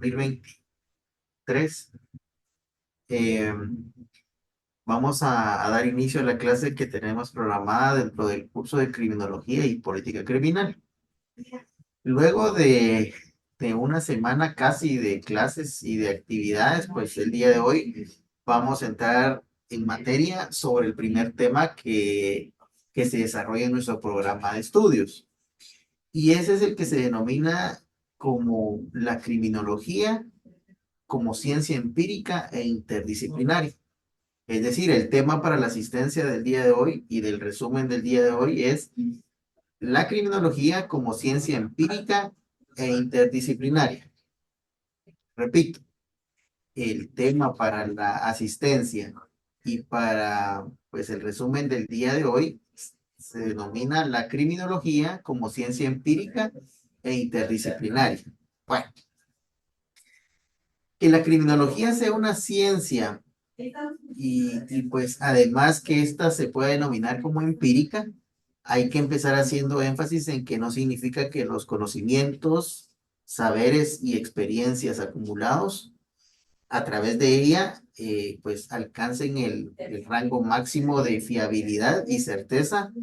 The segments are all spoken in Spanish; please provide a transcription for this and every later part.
2023. Eh, Vamos a dar inicio a la clase que tenemos programada dentro del curso de Criminología y Política Criminal. Luego de una semana casi de clases y de actividades, pues el día de hoy vamos a entrar en materia sobre el primer tema que se desarrolla en nuestro programa de estudios. Y ese es el que se denomina como la criminología como ciencia empírica e interdisciplinaria. Es decir, el tema para la asistencia del día de hoy y del resumen del día de hoy es la criminología como ciencia empírica e interdisciplinaria. Repito, el tema para la asistencia y para pues el resumen del día de hoy se denomina la criminología como ciencia empírica e interdisciplinaria. Bueno, que la criminología sea una ciencia y pues además que ésta se puede denominar como empírica, hay que empezar haciendo énfasis en que no significa que los conocimientos, saberes y experiencias acumulados a través de ella pues alcancen el rango máximo de fiabilidad y certeza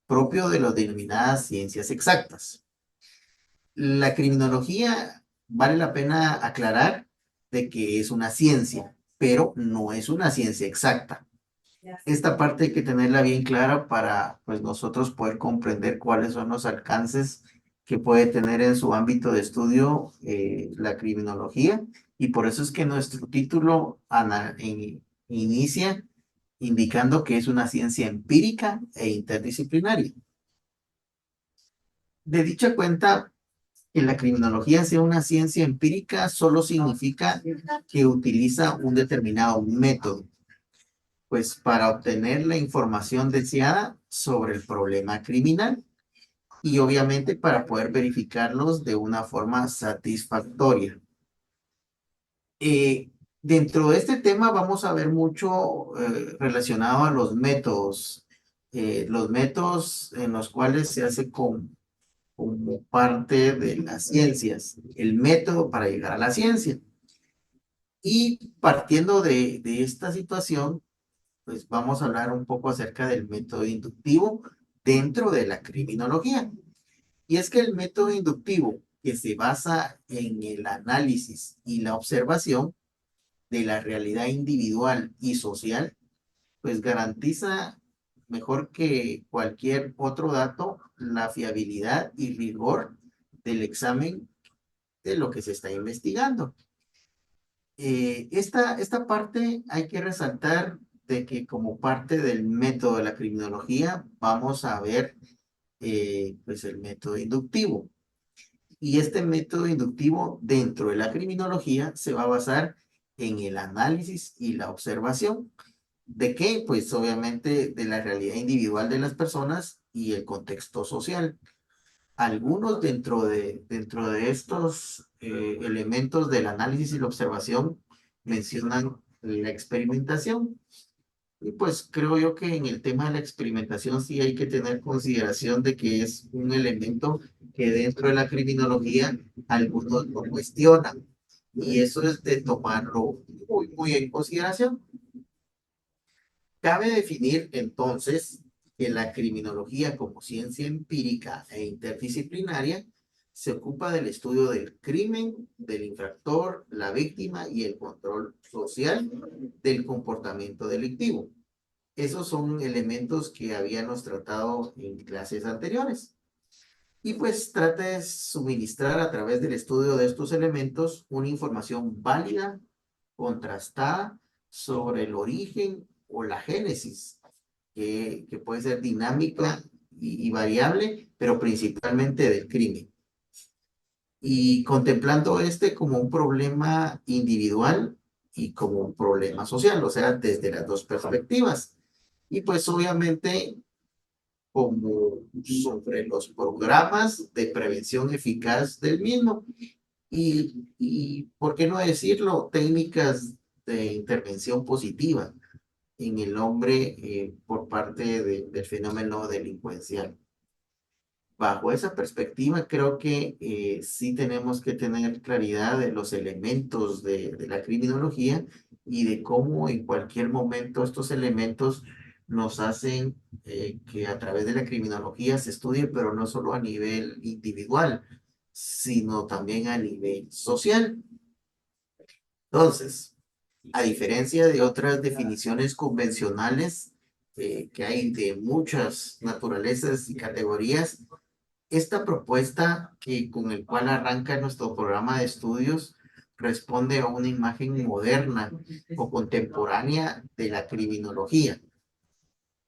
propio de las denominadas ciencias exactas. La criminología, vale la pena aclarar de que es una ciencia, pero no es una ciencia exacta. Esta parte hay que tenerla bien clara para pues nosotros poder comprender cuáles son los alcances que puede tener en su ámbito de estudio la criminología, y por eso es que nuestro título inicia indicando que es una ciencia empírica e interdisciplinaria. De dicha cuenta, que la criminología sea una ciencia empírica solo significa que utiliza un determinado método, pues para obtener la información deseada sobre el problema criminal y obviamente para poder verificarlos de una forma satisfactoria. Eh, Dentro de este tema vamos a ver mucho relacionado a los métodos en los cuales se hace como parte de las ciencias, el método para llegar a la ciencia. Y partiendo de esta situación, pues vamos a hablar un poco acerca del método inductivo dentro de la criminología. Y es que el método inductivo, que se basa en el análisis y la observación de la realidad individual y social, pues garantiza mejor que cualquier otro dato la fiabilidad y rigor del examen de lo que se está investigando. Esta parte hay que resaltar de que como parte del método de la criminología vamos a ver pues el método inductivo. Y este método inductivo dentro de la criminología se va a basar en el análisis y la observación. ¿De qué? Pues obviamente de la realidad individual de las personas y el contexto social. Algunos dentro de estos elementos del análisis y la observación mencionan la experimentación. Y pues creo yo que en el tema de la experimentación sí hay que tener consideración de que es un elemento que dentro de la criminología algunos lo cuestionan. Y eso es de tomarlo muy en consideración. Cabe definir entonces que la criminología como ciencia empírica e interdisciplinaria se ocupa del estudio del crimen, del infractor, la víctima y el control social del comportamiento delictivo. Esos son elementos que habíamos tratado en clases anteriores. Y pues trata de suministrar a través del estudio de estos elementos una información válida, contrastada sobre el origen o la génesis, que puede ser dinámica y variable, pero principalmente del crimen. Y contemplando este como un problema individual y como un problema social, o sea, desde las dos perspectivas. Y pues obviamente como sobre los programas de prevención eficaz del mismo y ¿por qué no decirlo? Técnicas de intervención positiva en el hombre por parte del fenómeno delincuencial. Bajo esa perspectiva, creo que sí tenemos que tener claridad de los elementos de la criminología y de cómo en cualquier momento estos elementos nos hacen que a través de la criminología se estudie, pero no solo a nivel individual, sino también a nivel social. Entonces, a diferencia de otras definiciones convencionales que hay de muchas naturalezas y categorías, esta propuesta con el cual arranca nuestro programa de estudios responde a una imagen moderna o contemporánea de la criminología.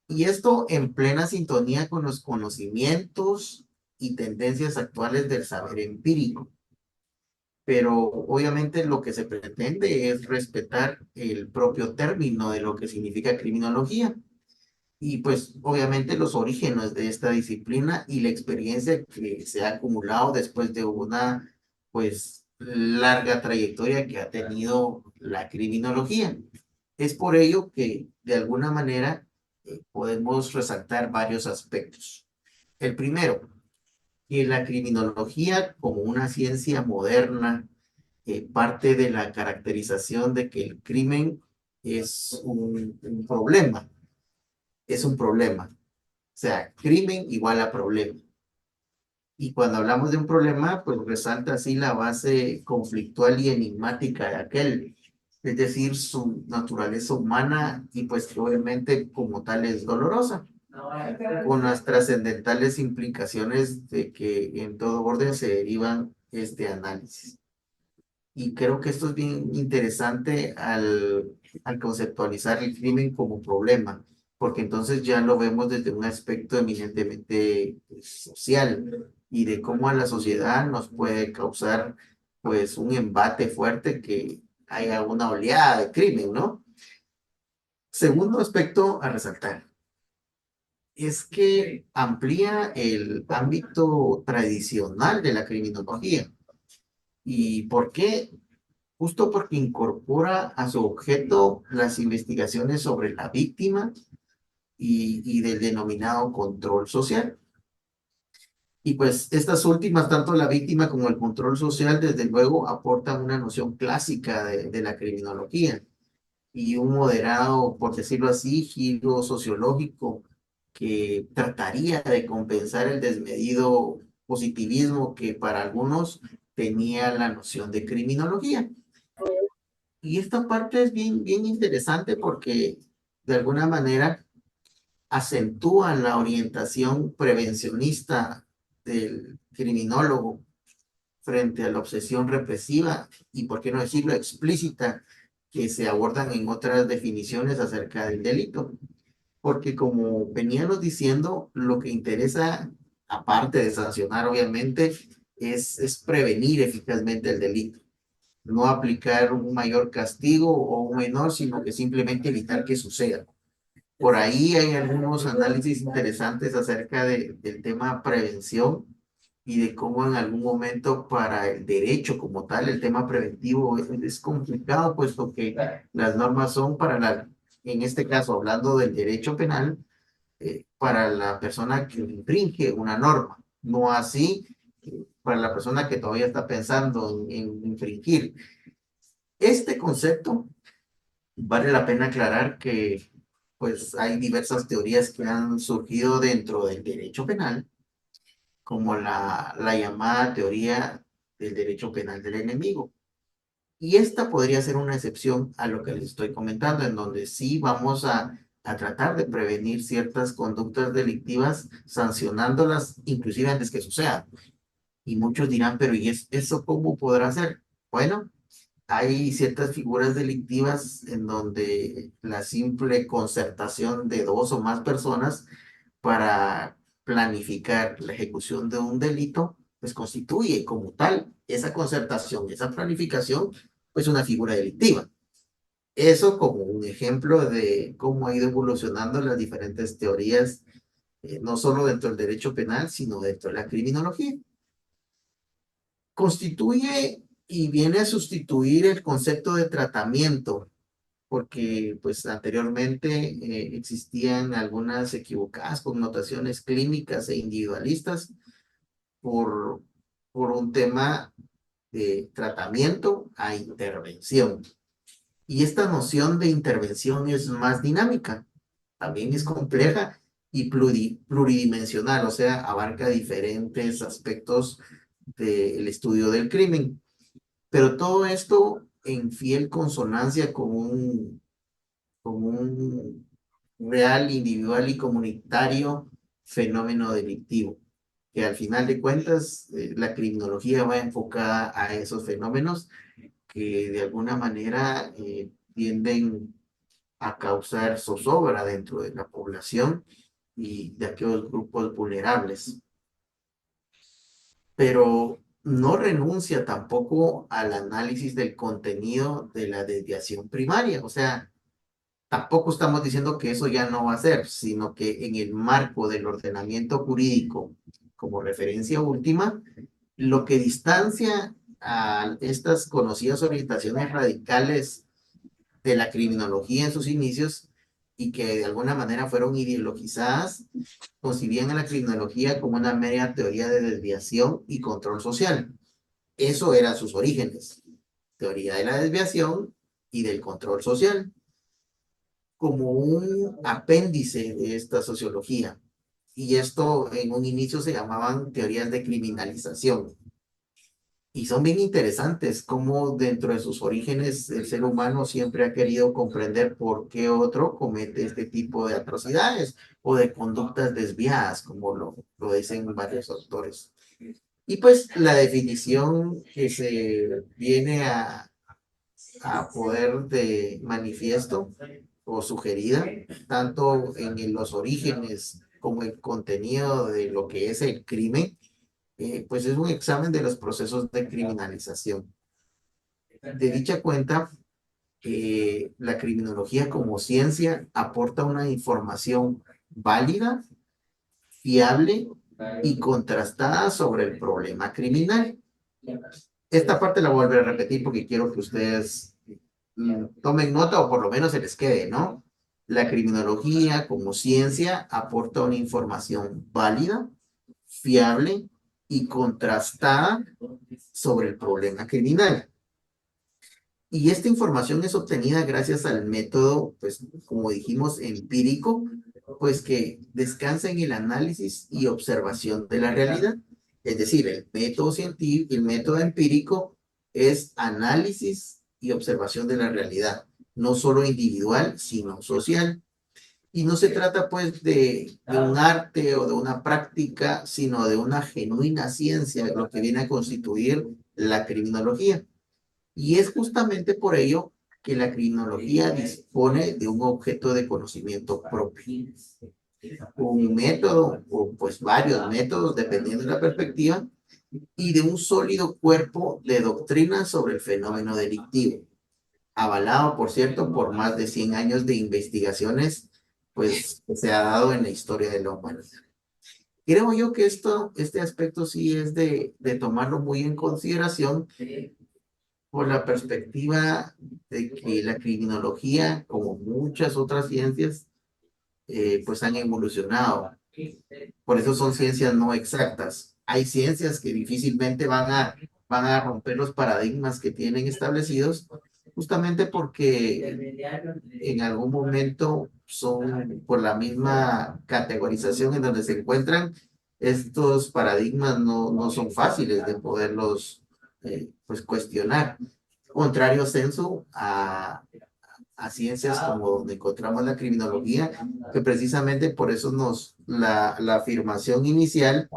Y esto en plena sintonía con los conocimientos y tendencias actuales del saber empírico. Pero obviamente lo que se pretende es respetar el propio término de lo que significa criminología y pues obviamente los orígenes de esta disciplina y la experiencia que se ha acumulado después de una pues larga trayectoria que ha tenido la criminología. Es por ello que de alguna manera podemos resaltar varios aspectos. El primero, que la criminología como una ciencia moderna parte de la caracterización de que el crimen es un problema, es un problema. O sea, crimen igual a problema. Y cuando hablamos de un problema, pues resalta así la base conflictual y enigmática de aquel, es decir, su naturaleza humana y pues que obviamente como tal es dolorosa, con las trascendentales implicaciones de que en todo orden se derivan este análisis. Y creo que esto es bien interesante al conceptualizar el crimen como problema, porque entonces ya lo vemos desde un aspecto eminentemente pues, social y de cómo a la sociedad nos puede causar pues un embate fuerte que haya una oleada de crimen, ¿no? Segundo aspecto a resaltar es que amplía el ámbito tradicional de la criminología. ¿Y por qué? Justo porque incorpora a su objeto las investigaciones sobre la víctima y del denominado control social. Y pues estas últimas, tanto la víctima como el control social, desde luego aportan una noción clásica de la criminología y un moderado, por decirlo así, giro sociológico que trataría de compensar el desmedido positivismo que para algunos tenía la noción de criminología. Y esta parte es bien interesante porque de alguna manera acentúa la orientación prevencionista del criminólogo frente a la obsesión represiva y, por qué no decirlo, explícita que se abordan en otras definiciones acerca del delito. Porque como veníamos diciendo, lo que interesa, aparte de sancionar, obviamente, es prevenir eficazmente el delito, no aplicar un mayor castigo o un menor, sino que simplemente evitar que suceda. Por ahí hay algunos análisis interesantes acerca del tema prevención y de cómo en algún momento para el derecho como tal, el tema preventivo es complicado, puesto que las normas son para en este caso, hablando del derecho penal, para la persona que infringe una norma, no así para la persona que todavía está pensando en infringir. Este concepto vale la pena aclarar que pues hay diversas teorías que han surgido dentro del derecho penal, como la llamada teoría del derecho penal del enemigo. Y esta podría ser una excepción a lo que les estoy comentando, en donde sí vamos a tratar de prevenir ciertas conductas delictivas, sancionándolas inclusive antes que suceda. Y muchos dirán, pero ¿y eso cómo podrá ser? Bueno, hay ciertas figuras delictivas en donde la simple concertación de dos o más personas para planificar la ejecución de un delito, pues constituye como tal esa concertación, esa planificación, pues una figura delictiva. Eso como un ejemplo de cómo ha ido evolucionando las diferentes teorías, no solo dentro del derecho penal, sino dentro de la criminología. Constituye y viene a sustituir el concepto de tratamiento, porque pues anteriormente existían algunas equivocadas connotaciones clínicas e individualistas por, por un tema de tratamiento a intervención. Y esta noción de intervención es más dinámica, también es compleja y pluridimensional, o sea, abarca diferentes aspectos del estudio del crimen. Pero todo esto en fiel consonancia con un real, individual y comunitario fenómeno delictivo, que al final de cuentas la criminología va enfocada a esos fenómenos que de alguna manera tienden a causar zozobra dentro de la población y de aquellos grupos vulnerables. Pero no renuncia tampoco al análisis del contenido de la desviación primaria. O sea, tampoco estamos diciendo que eso ya no va a ser, sino que en el marco del ordenamiento jurídico como referencia última, lo que distancia a estas conocidas orientaciones radicales de la criminología en sus inicios y que de alguna manera fueron ideologizadas, concibían a la criminología como una mera teoría de desviación y control social. Eso eran sus orígenes, teoría de la desviación y del control social, como un apéndice de esta sociología. Y esto en un inicio se llamaban teorías de criminalización. Y son bien interesantes cómo dentro de sus orígenes el ser humano siempre ha querido comprender por qué otro comete este tipo de atrocidades o de conductas desviadas, como lo dicen varios autores. Y pues la definición que se viene a poder de manifiesto o sugerida, tanto en los orígenes como el contenido de lo que es el crimen, pues es un examen de los procesos de criminalización. De dicha cuenta, la criminología como ciencia aporta una información válida, fiable y contrastada sobre el problema criminal. Esta parte la voy a volver a repetir porque quiero que ustedes tomen nota o por lo menos se les quede, ¿no? La criminología como ciencia aporta una información válida, fiable y contrastada sobre el problema criminal. Y esta información es obtenida gracias al método, pues, como dijimos, empírico, pues que descansa en el análisis y observación de la realidad. Es decir, el método científico, el método empírico es análisis y observación de la realidad, no solo individual, sino social. Y no se trata pues de un arte o de una práctica, sino de una genuina ciencia, lo que viene a constituir la criminología. Y es justamente por ello que la criminología dispone de un objeto de conocimiento propio, un método o pues varios métodos, dependiendo de la perspectiva, y de un sólido cuerpo de doctrina sobre el fenómeno delictivo, avalado, por cierto, por más de 100 años de investigaciones, pues que se ha dado en la historia de la humanidad. Creo yo que este aspecto sí es de tomarlo muy en consideración por la perspectiva de que la criminología, como muchas otras ciencias, pues han evolucionado. Por eso son ciencias no exactas. Hay ciencias que difícilmente van a romper los paradigmas que tienen establecidos, justamente porque en algún momento son por la misma categorización en donde se encuentran, estos paradigmas no son fáciles de poderlos pues cuestionar. Contrario censo a ciencias como donde encontramos la criminología, que precisamente por eso la afirmación inicial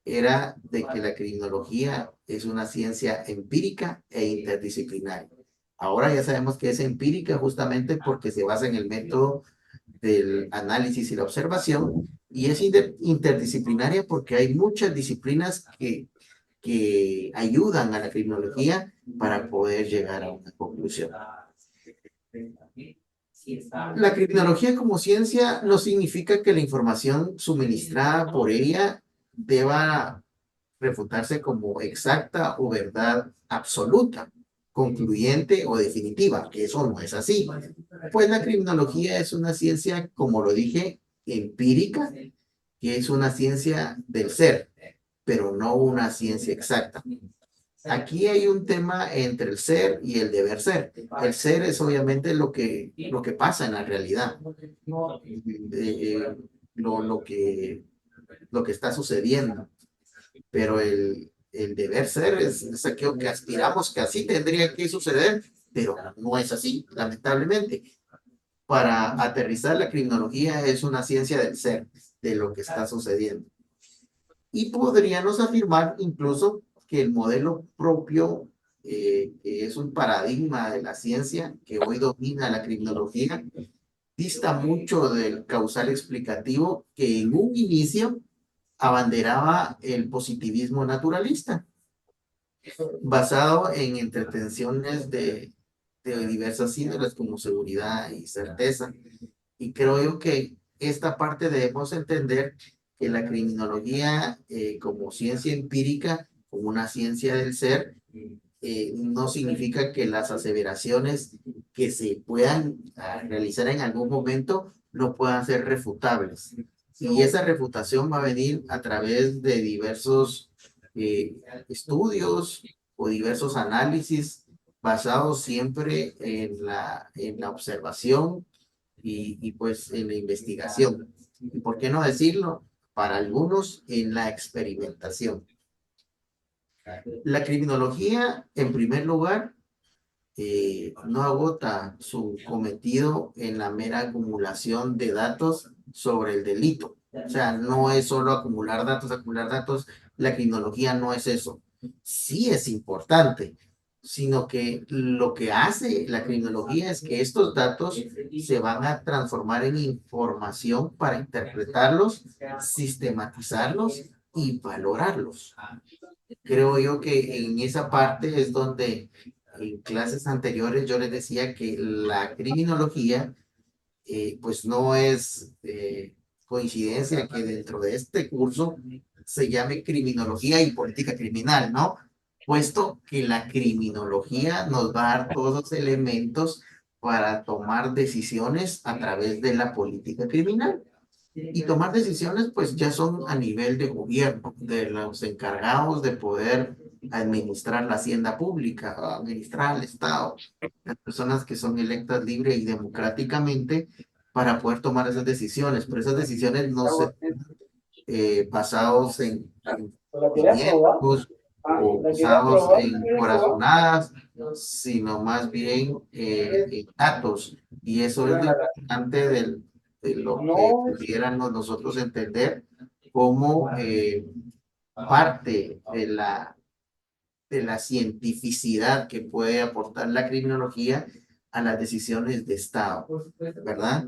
era de que la criminología es una ciencia empírica e interdisciplinaria. Ahora ya sabemos que es empírica justamente porque se basa en el método del análisis y la observación, y es interdisciplinaria porque hay muchas disciplinas que ayudan a la criminología para poder llegar a una conclusión. La criminología como ciencia no significa que la información suministrada por ella deba refutarse como exacta o verdad absoluta, concluyente o definitiva, que eso no es así. Pues la criminología es una ciencia, como lo dije, empírica, que es una ciencia del ser. pero no una ciencia exacta. Aquí hay un tema entre el ser y el deber ser. El ser es obviamente lo que pasa en la realidad, lo que está sucediendo, pero el deber ser es aquello que aspiramos que así tendría que suceder, pero no es así, lamentablemente. Para aterrizar la criminología es una ciencia del ser, de lo que está sucediendo. Y podríamos afirmar incluso que el modelo propio, que es un paradigma de la ciencia que hoy domina la criminología, dista mucho del causal explicativo que en un inicio abanderaba el positivismo naturalista, basado en entretenciones de diversas índoles como seguridad y certeza. Y creo yo que esta parte debemos entender que la criminología como ciencia empírica, como una ciencia del ser, no significa que las aseveraciones que se puedan realizar en algún momento no puedan ser refutables. Y esa refutación va a venir a través de diversos estudios o diversos análisis basados siempre en la observación y pues en la investigación. ¿Y por qué no decirlo? Para algunos, en la experimentación. La criminología, en primer lugar, no agota su cometido en la mera acumulación de datos sobre el delito. O sea, no es solo acumular datos, acumular datos. La criminología no es eso. Sí es importante, sino que lo que hace la criminología es que estos datos se van a transformar en información para interpretarlos, sistematizarlos y valorarlos. Creo yo que en esa parte es donde en clases anteriores yo les decía que la criminología pues no es coincidencia que dentro de este curso se llame criminología y política criminal, ¿no? Puesto que la criminología nos va a dar todos los elementos para tomar decisiones a través de la política criminal. Y tomar decisiones, pues ya son a nivel de gobierno, de los encargados de poder administrar la hacienda pública, administrar el Estado, las personas que son electas libre y democráticamente para poder tomar esas decisiones. Pero esas decisiones no se basados en sentimientos o basados en corazonadas, sino más bien en datos. Y eso es lo importante de lo que pudiéramos nosotros entender como parte de la cientificidad que puede aportar la criminología a las decisiones de Estado, ¿verdad?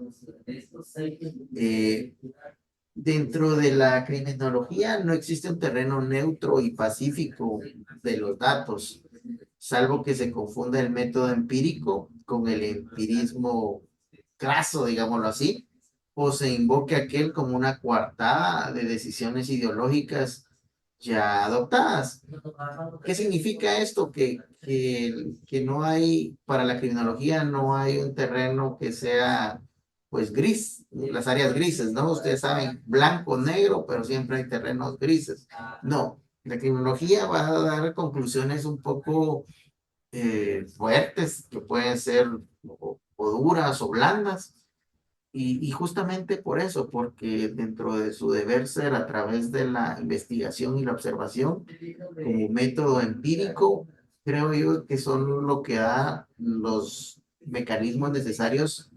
Eh, Dentro de la criminología no existe un terreno neutro y pacífico de los datos, salvo que se confunda el método empírico con el empirismo craso, digámoslo así, o se invoque aquel como una coartada de decisiones ideológicas ya adoptadas. ¿Qué significa esto? Que no hay, para la criminología no hay un terreno que sea, pues, gris, las áreas grises, ¿no? Ustedes saben, blanco, negro, pero siempre hay terrenos grises. No, la criminología va a dar conclusiones un poco fuertes, que pueden ser o duras o blandas, y justamente por eso, porque dentro de su deber ser a través de la investigación y la observación, como método empírico, creo yo que son lo que da los mecanismos necesarios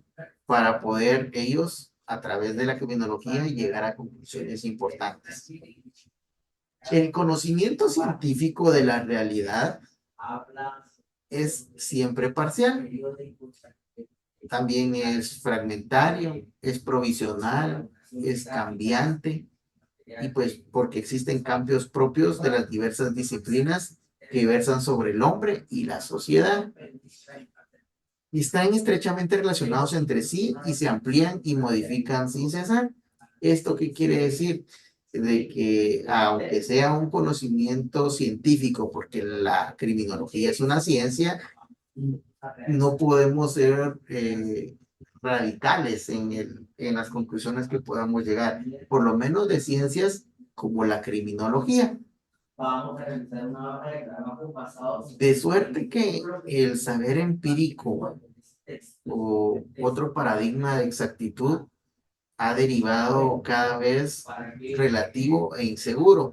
para poder ellos, a través de la criminología, llegar a conclusiones importantes. El conocimiento científico de la realidad es siempre parcial. También es fragmentario, es provisional, es cambiante, y pues porque existen cambios propios de las diversas disciplinas que versan sobre el hombre y la sociedad. Y están estrechamente relacionados entre sí y se amplían y modifican sin cesar. ¿Esto qué quiere decir? De que aunque sea un conocimiento científico, porque la criminología es una ciencia, no podemos ser radicales en las conclusiones que podamos llegar, por lo menos de ciencias como la criminología. De suerte que el saber empírico o otro paradigma de exactitud ha derivado cada vez relativo e inseguro.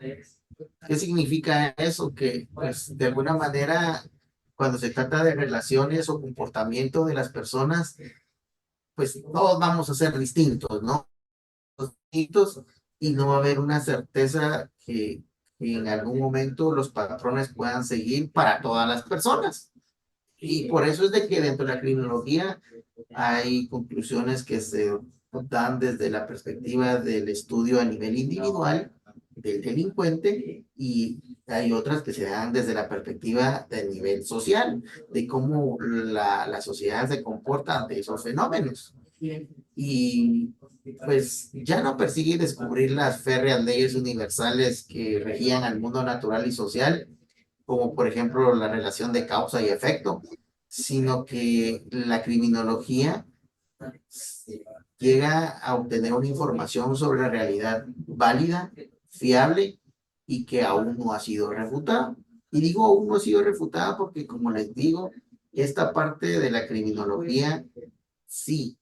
¿Qué significa eso? Que, pues, de alguna manera, cuando se trata de relaciones o comportamiento de las personas, pues todos vamos a ser distintos, ¿no? Distintos, y no va a haber una certeza que en algún momento los patrones puedan seguir para todas las personas. Y por eso es de que dentro de la criminología hay conclusiones que se dan desde la perspectiva del estudio a nivel individual del delincuente, y hay otras que se dan desde la perspectiva del nivel social, de cómo la sociedad se comporta ante esos fenómenos. Y pues ya no persigue descubrir las férreas leyes universales que regían al mundo natural y social, como por ejemplo la relación de causa y efecto, sino que la criminología llega a obtener una información sobre la realidad válida, fiable y que aún no ha sido refutada. Y digo aún no ha sido refutada porque, como les digo, esta parte de la criminología sí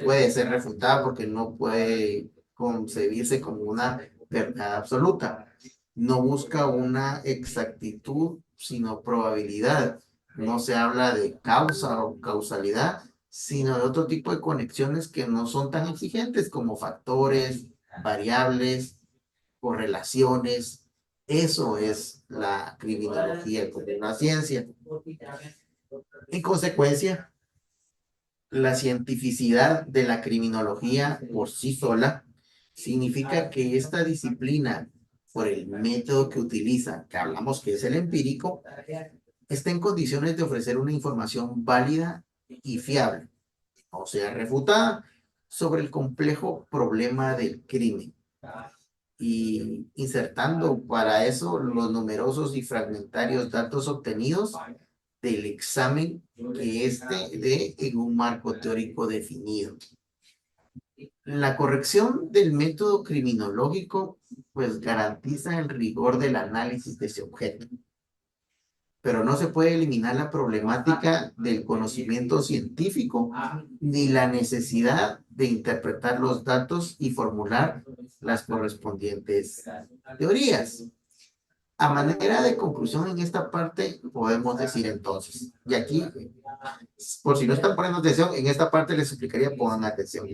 puede ser refutada porque no puede concebirse como una verdad absoluta. No busca una exactitud, sino probabilidad. No se habla de causa o causalidad, sino de otro tipo de conexiones que no son tan exigentes como factores, variables, correlaciones. Eso es la criminología como una ciencia. En consecuencia, la cientificidad de la criminología por sí sola significa que esta disciplina, por el método que utiliza, que hablamos que es el empírico, está en condiciones de ofrecer una información válida y fiable, o sea, refutada, sobre el complejo problema del crimen, y insertando para eso los numerosos y fragmentarios datos obtenidos del examen que dé en un marco teórico definido. La corrección del método criminológico pues garantiza el rigor del análisis de ese objeto, pero no se puede eliminar la problemática del conocimiento científico ni la necesidad de interpretar los datos y formular las correspondientes teorías. A manera de conclusión en esta parte, podemos decir entonces, y aquí, por si no están poniendo atención, en esta parte les explicaría, pongan atención.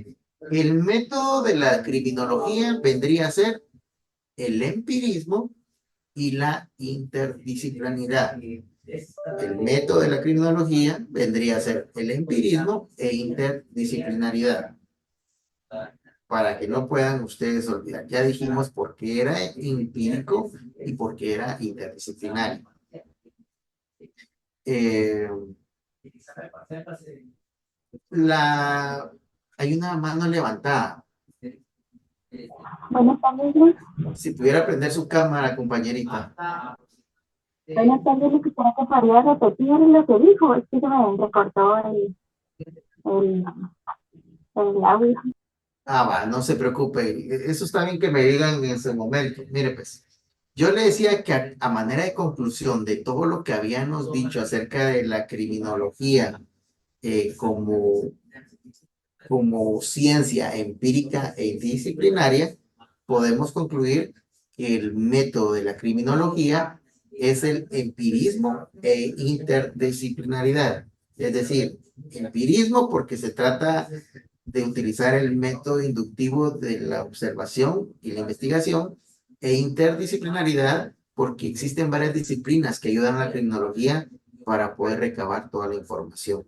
El método de la criminología vendría a ser el empirismo y la interdisciplinaridad. El método de la criminología vendría a ser el empirismo e interdisciplinaridad, para que no puedan ustedes olvidar. Ya dijimos por qué era empírico y por qué era interdisciplinario. Eh, Hay una mano levantada. Buenas tardes, Luis. Si pudiera prender su cámara, compañerita. Buenas tardes, Luis. Quisiera que podría repetir lo que dijo. Es que se me recortó el, el audio. Ah, va, no se preocupe. Eso está bien que me digan en ese momento. Mire, pues, yo le decía que a manera de conclusión de todo lo que habíamos dicho acerca de la criminología como ciencia empírica e interdisciplinaria, podemos concluir que el método de la criminología es el empirismo e interdisciplinaridad. Es decir, empirismo porque se trata de utilizar el método inductivo de la observación y la investigación, e interdisciplinaridad porque existen varias disciplinas que ayudan a la criminología para poder recabar toda la información.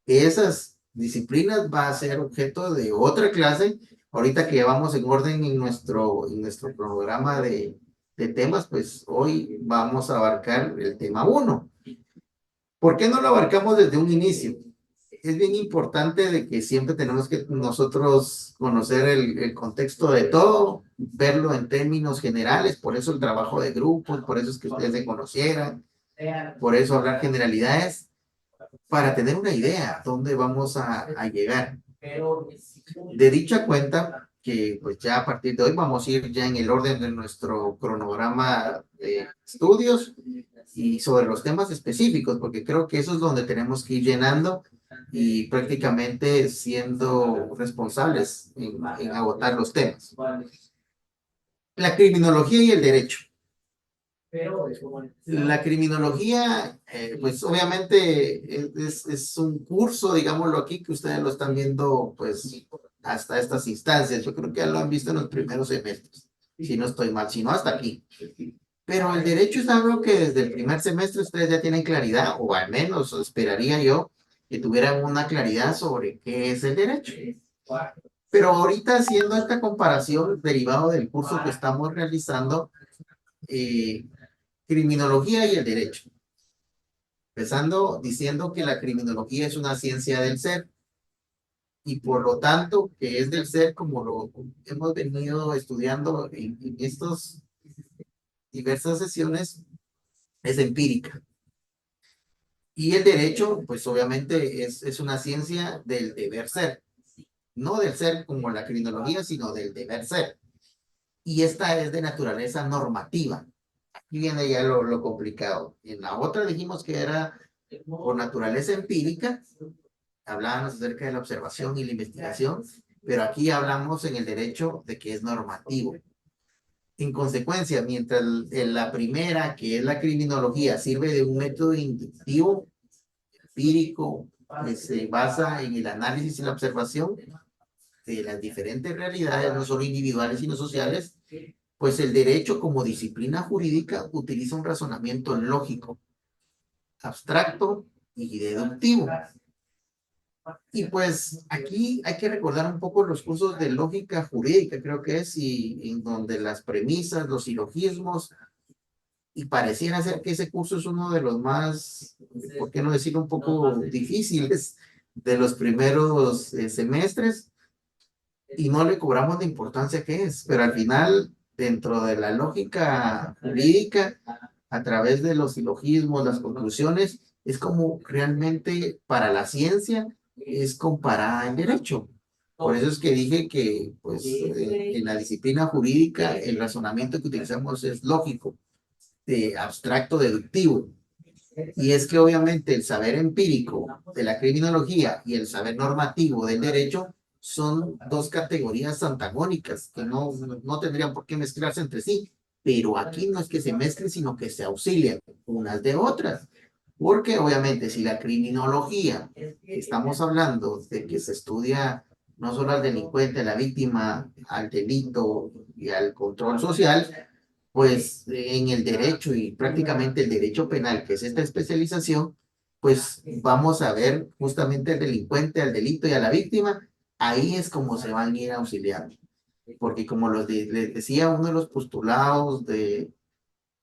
Esas disciplinas va a ser objeto de otra clase. Ahorita que vamos en orden en nuestro programa de temas, pues hoy vamos a abarcar el tema 1. ¿Por qué no lo abarcamos desde un inicio? Es bien importante de que siempre tenemos que nosotros conocer el contexto de todo, verlo en términos generales, por eso el trabajo de grupos, por eso es que ustedes se conocieran, por eso hablar generalidades, para tener una idea dónde vamos a llegar. De dicha cuenta, que pues ya a partir de hoy vamos a ir ya en el orden de nuestro cronograma de estudios y sobre los temas específicos, porque creo que eso es donde tenemos que ir llenando y prácticamente siendo responsables en agotar los temas. La criminología y el derecho. La criminología, pues obviamente es un curso, digámoslo aquí, que ustedes lo están viendo pues hasta estas instancias. Yo creo que ya lo han visto en los primeros semestres, si no estoy mal, si no hasta aquí. Pero el derecho es algo que desde el primer semestre ustedes ya tienen claridad, o al menos esperaría yo que tuvieran una claridad sobre qué es el derecho. Pero ahorita haciendo esta comparación derivado del curso que estamos realizando, eh, criminología y el derecho. Empezando diciendo que la criminología es una ciencia del ser y por lo tanto que es del ser como lo hemos venido estudiando en estas diversas sesiones, es empírica. Y el derecho, pues obviamente es una ciencia del deber ser, no del ser como la criminología, sino del deber ser. Y esta es de naturaleza normativa. Aquí viene ya lo complicado. En la otra dijimos que era por naturaleza empírica, hablábamos acerca de la observación y la investigación, pero aquí hablamos en el derecho de que es normativo. En consecuencia, mientras la primera, que es la criminología, sirve de un método inductivo, empírico, que se basa en el análisis y la observación de las diferentes realidades, no solo individuales, sino sociales, pues el derecho como disciplina jurídica utiliza un razonamiento lógico, abstracto y deductivo. Y pues aquí hay que recordar un poco los cursos de lógica jurídica, creo que es, y en donde las premisas, los silogismos, y pareciera ser que ese curso es uno de los más, ¿por qué no decir un poco difíciles de los primeros semestres? Y no le cobramos la importancia que es, pero al final, dentro de la lógica jurídica, a través de los silogismos, las conclusiones, es como realmente para la ciencia es comparada en derecho. Por eso es que dije que pues, en la disciplina jurídica el razonamiento que utilizamos es lógico, de abstracto deductivo. Y es que obviamente el saber empírico de la criminología y el saber normativo del derecho son dos categorías antagónicas que no tendrían por qué mezclarse entre sí. Pero aquí no es que se mezclen, sino que se auxilian unas de otras. Porque obviamente si la criminología, estamos hablando de que se estudia no solo al delincuente, a la víctima, al delito y al control social, pues en el derecho y prácticamente el derecho penal, que es esta especialización, pues vamos a ver justamente al delincuente, al delito y a la víctima, ahí es como se van a ir auxiliando. Porque como les decía, uno de los postulados de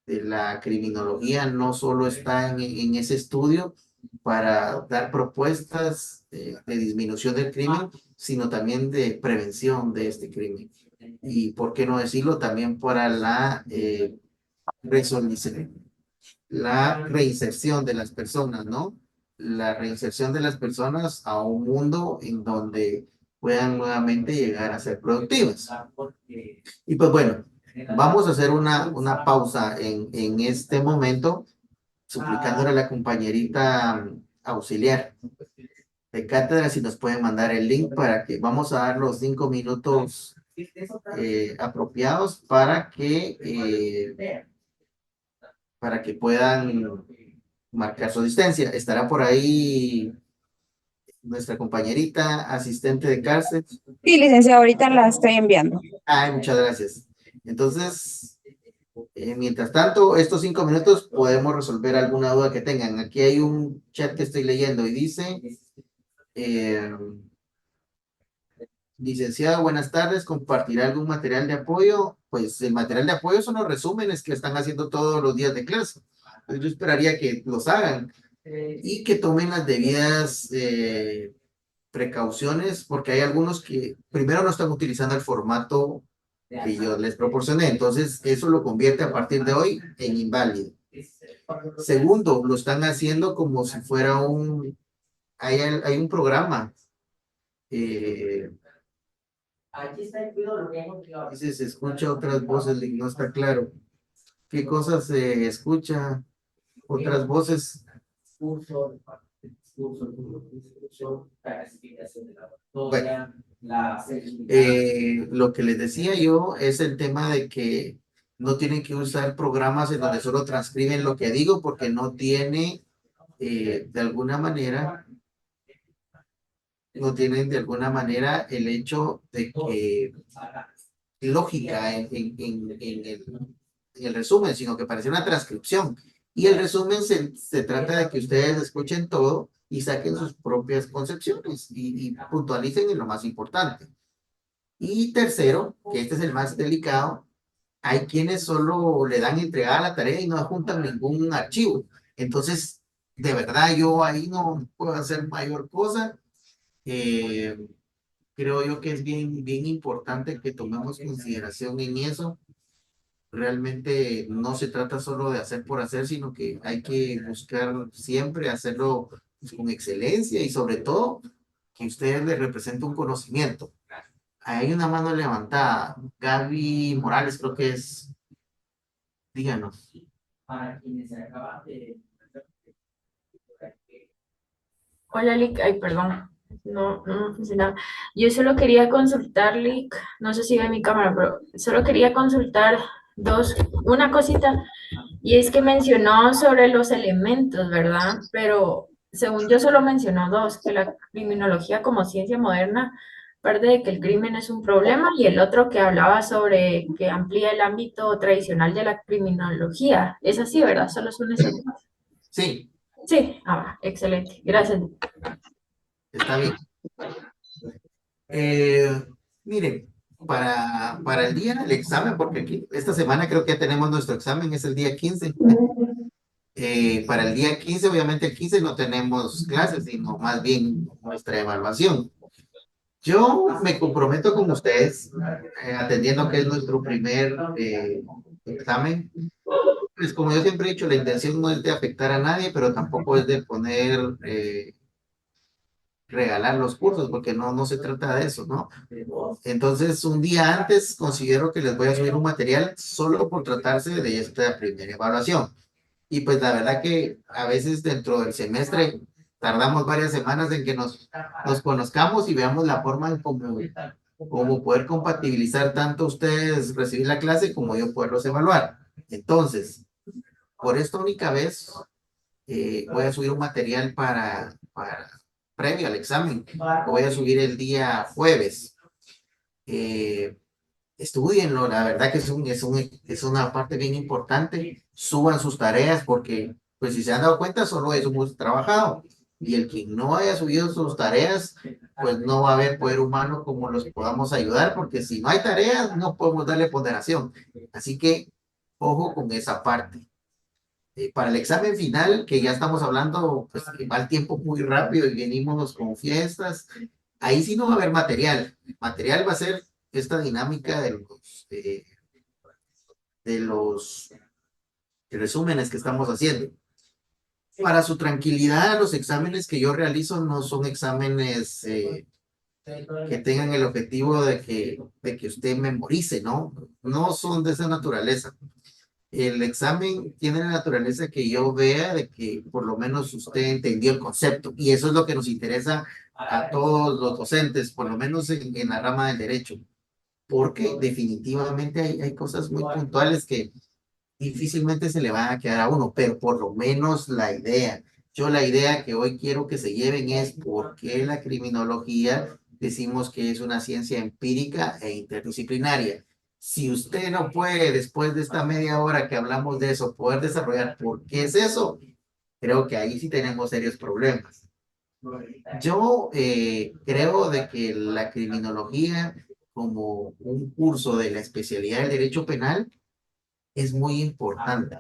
la criminología no solo está en ese estudio para dar propuestas de disminución del crimen, sino también de prevención de este crimen. Y por qué no decirlo, también para la reinserción de las personas, ¿no? La reinserción de las personas a un mundo en donde puedan nuevamente llegar a ser productivas. Y pues bueno, vamos a hacer una pausa en este momento, suplicándole a la compañerita auxiliar de cátedra si nos pueden mandar el link para que vamos a dar los 5 minutos apropiados para que puedan marcar su asistencia. Estará por ahí nuestra compañerita asistente de cárcel. Sí, licenciado, ahorita la estoy enviando. Ay, muchas gracias. Entonces, mientras tanto, estos 5 minutos podemos resolver alguna duda que tengan. Aquí hay un chat que estoy leyendo y dice, eh, licenciado, buenas tardes, ¿compartirá algún material de apoyo? Pues el material de apoyo son los resúmenes que están haciendo todos los días de clase. Entonces, yo esperaría que los hagan y que tomen las debidas precauciones, porque hay algunos que primero no están utilizando el formato que yo les proporcioné, entonces eso lo convierte a partir de hoy en inválido. Segundo, lo están haciendo como si fuera hay un programa eh, Dice, se escucha otras voces, no está claro. ¿Qué cosas se escucha? Otras voces. Bueno, lo que les decía yo es el tema de que no tienen que usar programas en donde solo transcriben lo que digo porque no tiene, de alguna manera, no tienen de alguna manera el hecho de que lógica en el resumen, sino que parece una transcripción. Y el resumen se trata de que ustedes escuchen todo y saquen sus propias concepciones y puntualicen en lo más importante. Y tercero, que este es el más delicado, hay quienes solo le dan entregada la tarea y no adjuntan ningún archivo. Entonces, de verdad, yo ahí no puedo hacer mayor cosa. Eh, Creo yo que es bien, bien importante que tomemos consideración en eso. Realmente no se trata solo de hacer por hacer, sino que hay que buscar siempre hacerlo pues, con excelencia y sobre todo que ustedes le represente un conocimiento. Hay una mano levantada. Gaby Morales, creo que es. Díganos. Hola, Lick. Ay, perdón. No me funcionaba. Yo solo quería consultar, Lick. No sé si ve mi cámara, pero solo quería consultar una cosita. Y es que mencionó sobre los elementos, ¿verdad? Pero según yo solo mencionó dos, que la criminología como ciencia moderna parte de que el crimen es un problema y el otro que hablaba sobre que amplía el ámbito tradicional de la criminología. Es así, ¿verdad? Solo son esos dos. Sí, Sí, excelente. Gracias. está bien. Eh, Miren, para el día del examen, porque aquí, esta semana creo que ya tenemos nuestro examen, es el día 15. Para el día 15, obviamente el 15 no tenemos clases, sino más bien nuestra evaluación. Yo me comprometo con ustedes, atendiendo que es nuestro primer examen. Pues como yo siempre he dicho, la intención no es de afectar a nadie, pero tampoco es de poner, regalar los cursos, porque no se trata de eso, ¿no? Entonces, un día antes considero que les voy a subir un material solo por tratarse de esta primera evaluación. Y pues la verdad que a veces dentro del semestre tardamos varias semanas en que nos conozcamos y veamos la forma en cómo poder compatibilizar tanto ustedes recibir la clase como yo poderlos evaluar. Entonces, por esta única vez voy a subir un material para previo al examen. Lo voy a subir el día jueves. Eh, Estudienlo, la verdad que es una parte bien importante. Suban sus tareas porque, pues si se han dado cuenta, solo es hemos trabajado. Y el que no haya subido sus tareas, pues no va a haber poder humano como los podamos ayudar, porque si no hay tareas, no podemos darle ponderación. Así que, ojo con esa parte. Para el examen final, que ya estamos hablando, pues que va el tiempo muy rápido y venimos con fiestas, ahí sí no va a haber material. El material va a ser esta dinámica de los resúmenes que estamos haciendo. Para su tranquilidad, los exámenes que yo realizo no son exámenes que tengan el objetivo de que usted memorice, ¿no? No son de esa naturaleza. El examen tiene la naturaleza que yo vea de que por lo menos usted entendió el concepto y eso es lo que nos interesa a todos los docentes, por lo menos en la rama del derecho, porque definitivamente hay cosas muy puntuales que difícilmente se le van a quedar a uno, pero por lo menos la idea. Yo la idea que hoy quiero que se lleven es por qué la criminología decimos que es una ciencia empírica e interdisciplinaria. Si usted no puede, después de esta media hora que hablamos de eso, poder desarrollar por qué es eso, creo que ahí sí tenemos serios problemas. Yo creo de que la criminología como un curso de la especialidad del derecho penal es muy importante,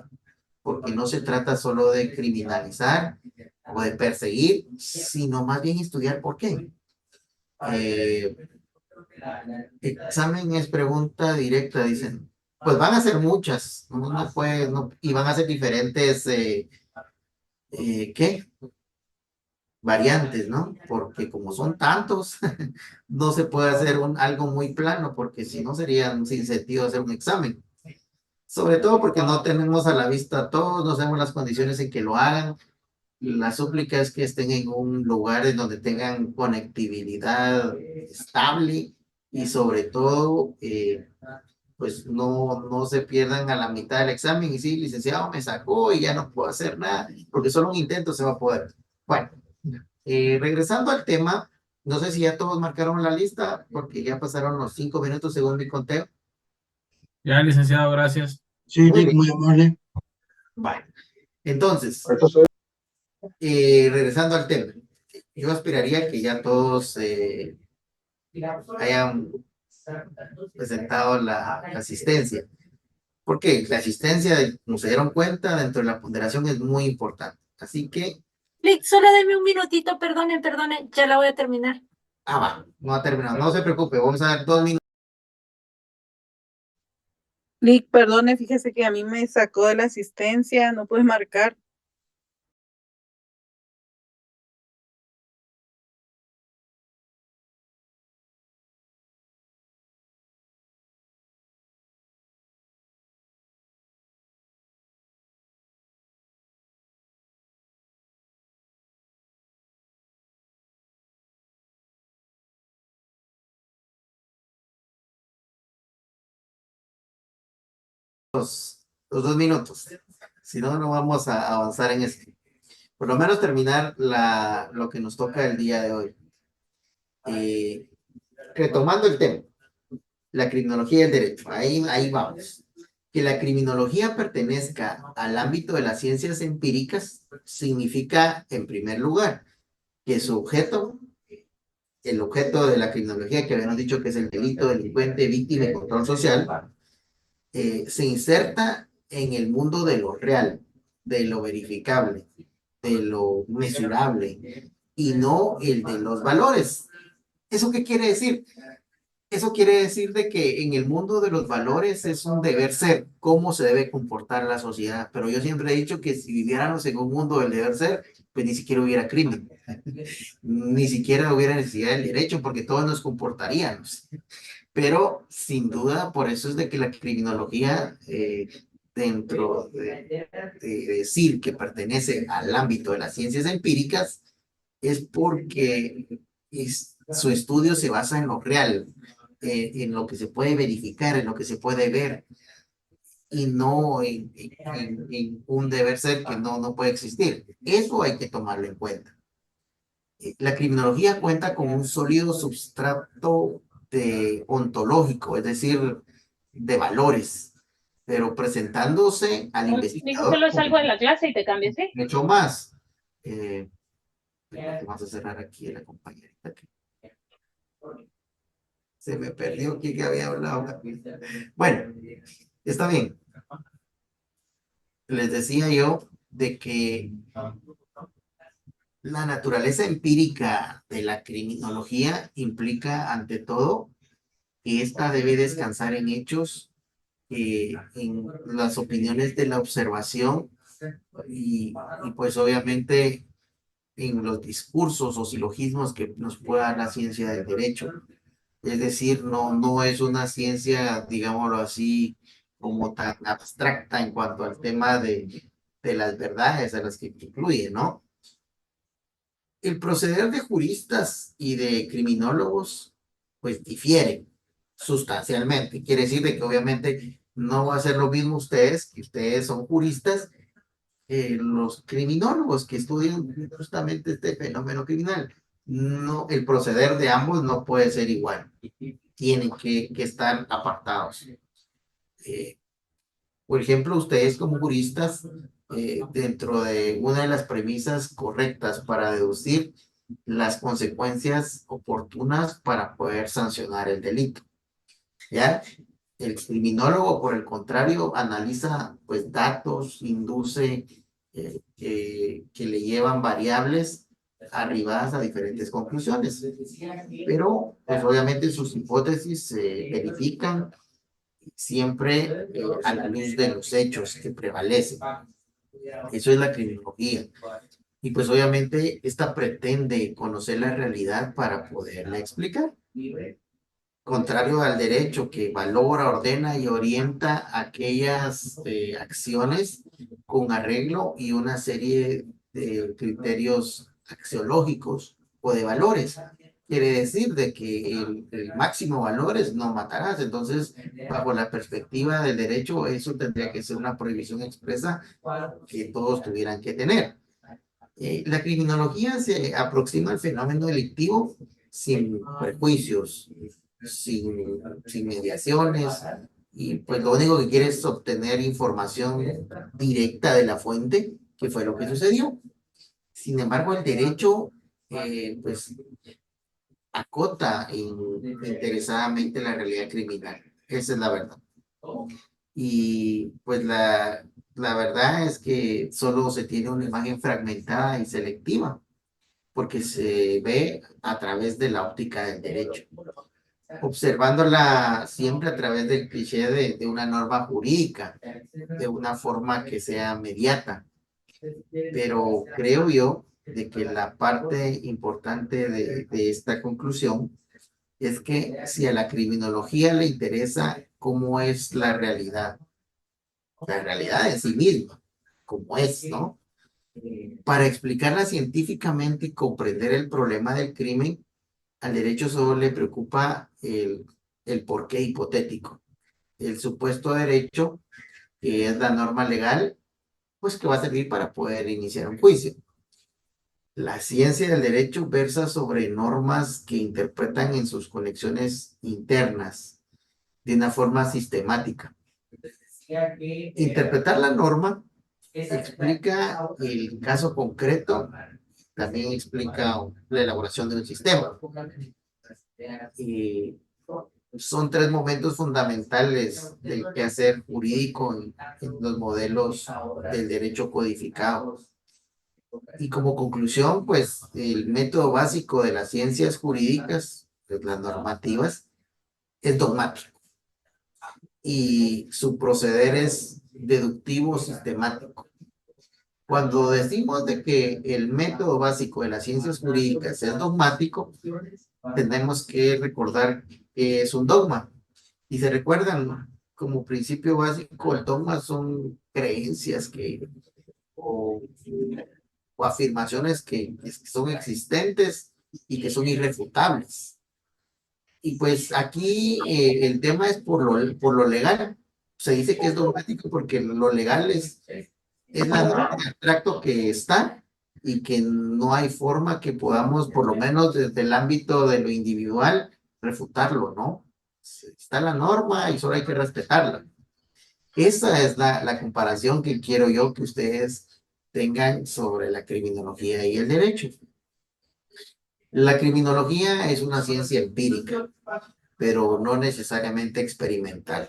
porque no se trata solo de criminalizar o de perseguir, sino más bien estudiar por qué. Eh, Examen es pregunta directa, dicen. Pues van a ser muchas, y van a ser diferentes, ¿qué? variantes, ¿no? Porque como son tantos, no se puede hacer algo muy plano, porque si no sería sin sentido hacer un examen. Sobre todo porque no tenemos a la vista todos, no sabemos las condiciones en que lo hagan. La súplica es que estén en un lugar en donde tengan conectividad estable y sobre todo, pues no se pierdan a la mitad del examen y sí, licenciado, me sacó y ya no puedo hacer nada, porque solo un intento se va a poder. Bueno, regresando al tema, no sé si ya todos marcaron la lista, porque ya pasaron los 5 minutos según mi conteo. Ya, licenciado, gracias. Sí, Muy Lick, bien. muy amable. Bueno, entonces, regresando al tema, yo aspiraría que ya todos hayan presentado la asistencia, porque la asistencia, como se dieron cuenta, dentro de la ponderación es muy importante. Así que, Lick, solo deme un minutito, perdonen, ya la voy a terminar. va, no ha terminado, no se preocupe, vamos a dar 2 minutos. Lick, perdone, fíjese que a mí me sacó de la asistencia, no pude marcar. Los 2 minutos. Si no, no vamos a avanzar en esto. Por lo menos terminar lo que nos toca el día de hoy. Retomando el tema, la criminología y el derecho. Ahí vamos. Que la criminología pertenezca al ámbito de las ciencias empíricas significa, en primer lugar, que su objeto, el objeto de la criminología que habíamos dicho que es el delito, delincuente, víctima y control social, se inserta en el mundo de lo real, de lo verificable, de lo mesurable y no el de los valores. ¿Eso qué quiere decir? Eso quiere decir de que en el mundo de los valores es un deber ser, cómo se debe comportar la sociedad. Pero yo siempre he dicho que si viviéramos en un mundo del deber ser, pues ni siquiera hubiera crimen, ni siquiera hubiera necesidad del derecho, porque todos nos comportaríamos. Pero sin duda, por eso es de que la criminología, dentro de decir que pertenece al ámbito de las ciencias empíricas, es porque su estudio se basa en lo real, en lo que se puede verificar, en lo que se puede ver, y no en un deber ser que no puede existir. Eso hay que tomarlo en cuenta. La criminología cuenta con un sólido substrato ontológico, es decir, de valores, pero presentándose al Dijo investigador solo como salgo de la clase y te cambies, ¿sí? mucho más. Vamos a cerrar aquí a la compañerita que se me perdió aquí que había hablado. Bueno, está bien. Les decía yo de que la naturaleza empírica de la criminología implica, ante todo, que ésta debe descansar en hechos, en las opiniones de la observación y pues obviamente en los discursos o silogismos que nos pueda dar la ciencia del derecho. Es decir, no es una ciencia, digámoslo así, como tan abstracta en cuanto al tema de las verdades a las que incluye, ¿no? El proceder de juristas y de criminólogos, pues difiere sustancialmente. Quiere decir de que obviamente no va a ser lo mismo ustedes, que ustedes son juristas, los criminólogos que estudian justamente este fenómeno criminal. No, el proceder de ambos no puede ser igual. Tienen que estar apartados. Eh, por ejemplo, ustedes como juristas, dentro de una de las premisas correctas para deducir las consecuencias oportunas para poder sancionar el delito. ¿Ya? El criminólogo, por el contrario, analiza pues datos, induce que le llevan variables arribadas a diferentes conclusiones. Pero, pues obviamente sus hipótesis se verifican siempre a la luz de los hechos que prevalecen. Eso es la criminología. Y pues obviamente esta pretende conocer la realidad para poderla explicar. Contrario al derecho que valora, ordena y orienta aquellas acciones con arreglo y una serie de criterios axiológicos o de valores. Quiere decir de que el máximo valor es no matarás. Entonces, bajo la perspectiva del derecho, eso tendría que ser una prohibición expresa que todos tuvieran que tener. La criminología se aproxima al fenómeno delictivo sin prejuicios, sin mediaciones, y pues lo único que quiere es obtener información directa de la fuente, que fue lo que sucedió. Sin embargo, el derecho, pues, acota interesadamente la realidad criminal. Esa es la verdad. Y pues la verdad es que solo se tiene una imagen fragmentada y selectiva, porque se ve a través de la óptica del derecho, observándola siempre a través del cliché de una norma jurídica, de una forma que sea mediata. Pero creo yo de que la parte importante de esta conclusión es que si a la criminología le interesa cómo es la realidad en sí misma, como es, ¿no? Para explicarla científicamente y comprender el problema del crimen, al derecho solo le preocupa el porqué hipotético. El supuesto derecho, que es la norma legal, pues que va a servir para poder iniciar un juicio. La ciencia del derecho versa sobre normas que interpretan en sus conexiones internas de una forma sistemática. Interpretar la norma explica el caso concreto, también explica la elaboración de un sistema. Y son tres momentos fundamentales del quehacer jurídico en los modelos del derecho codificado. Y como conclusión, pues el método básico de las ciencias jurídicas, pues, las normativas, es dogmático. Y su proceder es deductivo sistemático. Cuando decimos de que el método básico de las ciencias jurídicas es dogmático, tenemos que recordar que es un dogma. Y se recuerdan, como principio básico, el dogma son creencias o, o afirmaciones que son existentes y que son irrefutables. Y pues aquí el tema es por lo legal. Se dice que es dogmático porque lo legal es la norma de abstracto que está y que no hay forma que podamos, por lo menos desde el ámbito de lo individual, refutarlo, ¿no? Está la norma y solo hay que respetarla. Esa es la comparación que quiero yo que ustedes tengan sobre la criminología y el derecho. La criminología es una ciencia empírica, pero no necesariamente experimental.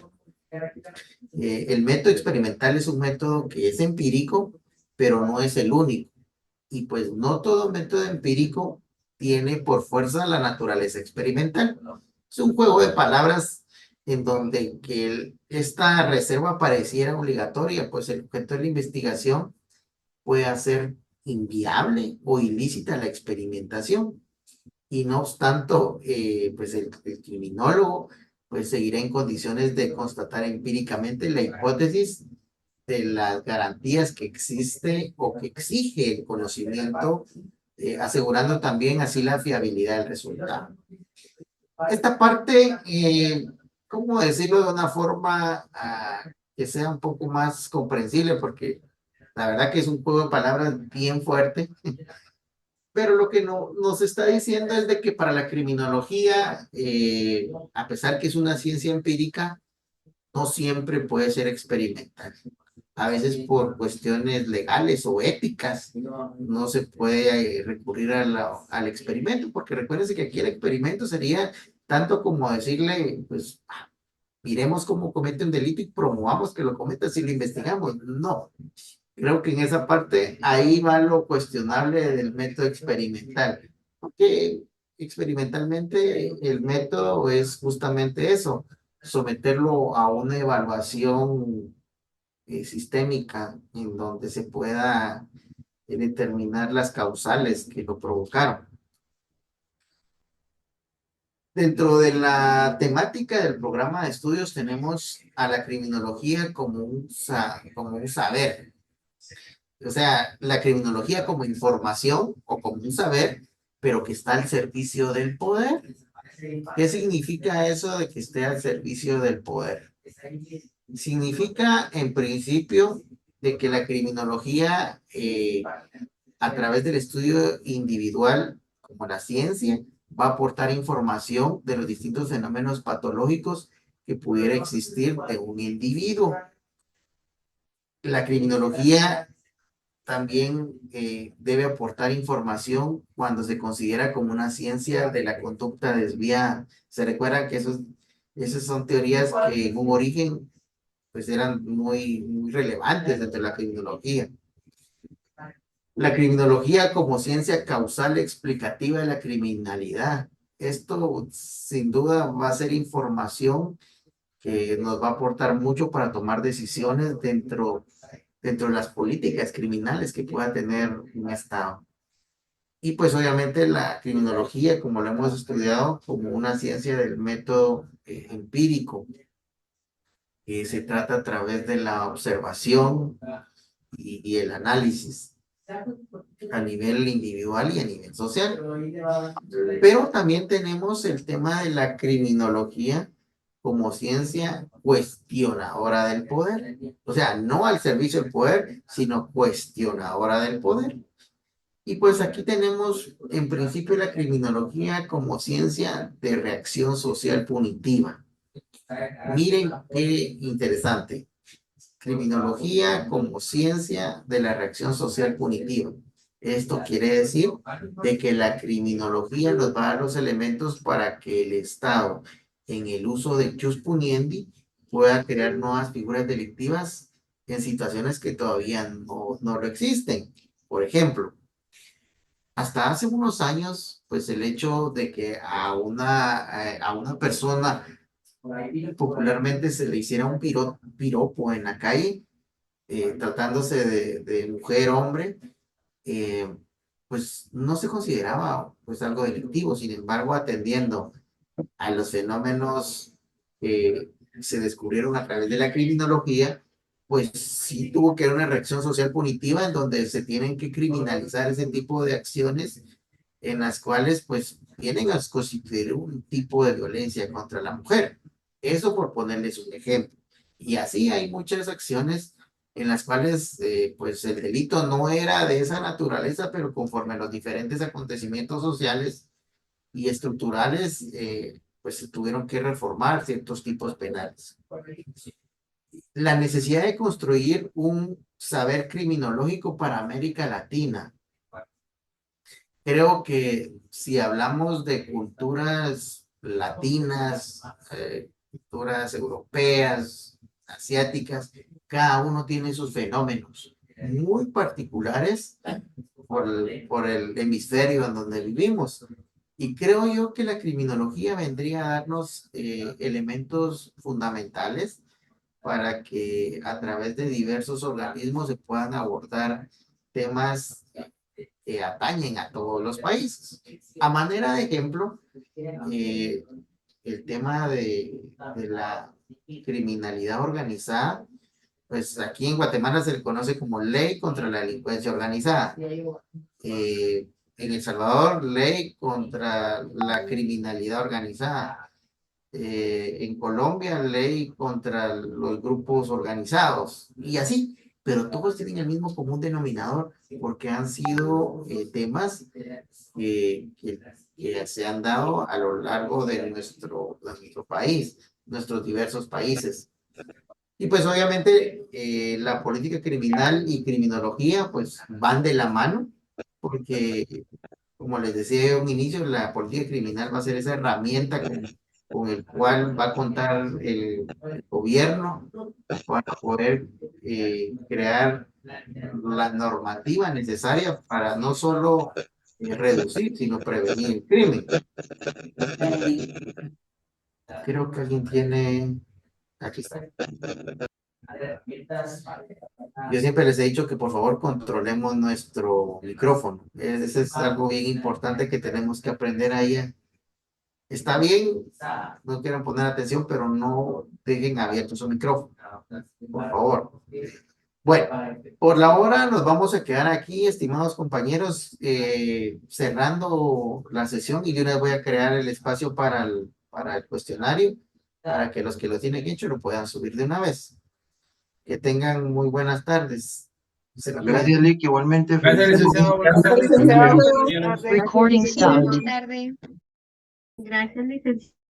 El método experimental es un método que es empírico, pero no es el único. Y pues no todo método empírico tiene por fuerza la naturaleza experimental. Es un juego de palabras en donde que esta reserva pareciera obligatoria, pues el objeto de la investigación puede hacer inviable o ilícita la experimentación. Y no obstante, pues el criminólogo pues seguirá en condiciones de constatar empíricamente la hipótesis de las garantías que existe o que exige el conocimiento, asegurando también así la fiabilidad del resultado. Esta parte, ¿cómo decirlo de una forma que sea un poco más comprensible? Porque la verdad que es un juego de palabras bien fuerte. Pero lo que nos está diciendo es de que para la criminología, a pesar que es una ciencia empírica, no siempre puede ser experimental. A veces por cuestiones legales o éticas no se puede recurrir al experimento, porque recuérdense que aquí el experimento sería tanto como decirle, pues, miremos cómo comete un delito y promovamos que lo cometa si lo investigamos. No. Creo que en esa parte ahí va lo cuestionable del método experimental, porque experimentalmente el método es justamente eso, someterlo a una evaluación sistémica en donde se pueda determinar las causales que lo provocaron. Dentro de la temática del programa de estudios tenemos a la criminología como un saber. O sea, la criminología como información o como un saber, pero que está al servicio del poder. ¿Qué significa eso de que esté al servicio del poder? Significa, en principio, de que la criminología, a través del estudio individual, como la ciencia, va a aportar información de los distintos fenómenos patológicos que pudiera existir de un individuo. La criminología también debe aportar información cuando se considera como una ciencia de la conducta desviada. Se recuerda que esas son teorías que en un origen pues eran muy relevantes dentro de la criminología. La criminología como ciencia causal explicativa de la criminalidad. Esto sin duda va a ser información que nos va a aportar mucho para tomar decisiones dentro de las políticas criminales que pueda tener un Estado. Y pues obviamente la criminología, como lo hemos estudiado, como una ciencia del método empírico, que se trata a través de la observación y el análisis a nivel individual y a nivel social. Pero también tenemos el tema de la criminología como ciencia cuestionadora del poder. O sea, no al servicio del poder, sino cuestionadora del poder. Y pues aquí tenemos en principio la criminología como ciencia de reacción social punitiva. Miren qué interesante. Criminología como ciencia de la reacción social punitiva. Esto quiere decir de que la criminología nos va a dar los elementos para que el Estado, en el uso del jus puniendi, pueda crear nuevas figuras delictivas en situaciones que todavía no lo existen. Por ejemplo, hasta hace unos años, pues el hecho de que a una persona popularmente se le hiciera un piropo en la calle, tratándose de mujer, hombre, pues no se consideraba pues algo delictivo. Sin embargo, atendiendo a los fenómenos que se descubrieron a través de la criminología, pues sí tuvo que haber una reacción social punitiva en donde se tienen que criminalizar ese tipo de acciones en las cuales pues vienen a constituir un tipo de violencia contra la mujer. Eso por ponerles un ejemplo. Y así hay muchas acciones en las cuales pues el delito no era de esa naturaleza, pero conforme a los diferentes acontecimientos sociales y estructurales, pues se tuvieron que reformar ciertos tipos penales. La necesidad de construir un saber criminológico para América Latina. Creo que si hablamos de culturas latinas, culturas europeas, asiáticas, cada uno tiene sus fenómenos muy particulares por el hemisferio en donde vivimos. Y creo yo que la criminología vendría a darnos elementos fundamentales para que a través de diversos organismos se puedan abordar temas que atañen a todos los países. A manera de ejemplo, el tema de la criminalidad organizada, pues aquí en Guatemala se le conoce como Ley contra la Delincuencia Organizada. En El Salvador, Ley contra la Criminalidad Organizada. En Colombia, Ley contra los grupos organizados. Y así, pero todos tienen el mismo común denominador porque han sido temas que se han dado a lo largo de nuestro país, nuestros diversos países. Y pues obviamente la política criminal y criminología pues van de la mano porque, como les decía en un inicio, la política criminal va a ser esa herramienta con el cual va a contar el gobierno para poder crear la normativa necesaria para no solo reducir, sino prevenir el crimen. Creo que alguien tiene... Aquí está. Yo siempre les he dicho que por favor controlemos nuestro micrófono. Eso es algo bien importante que tenemos que aprender ahí. Está bien, no quieren poner atención, pero no dejen abierto su micrófono, por favor. Bueno, por la hora nos vamos a quedar aquí, estimados compañeros, cerrando la sesión y yo les voy a crear el espacio para el cuestionario, para que los que lo tienen hecho lo puedan subir de una vez. Que tengan muy buenas tardes. Gracias, Lick. Igualmente, Gracias, feliz licenciado. Buenas Gracias, tardes. licenciado. compañeros. Buenas tardes. Recording Buenas stopped. tardes. Gracias, licenciado.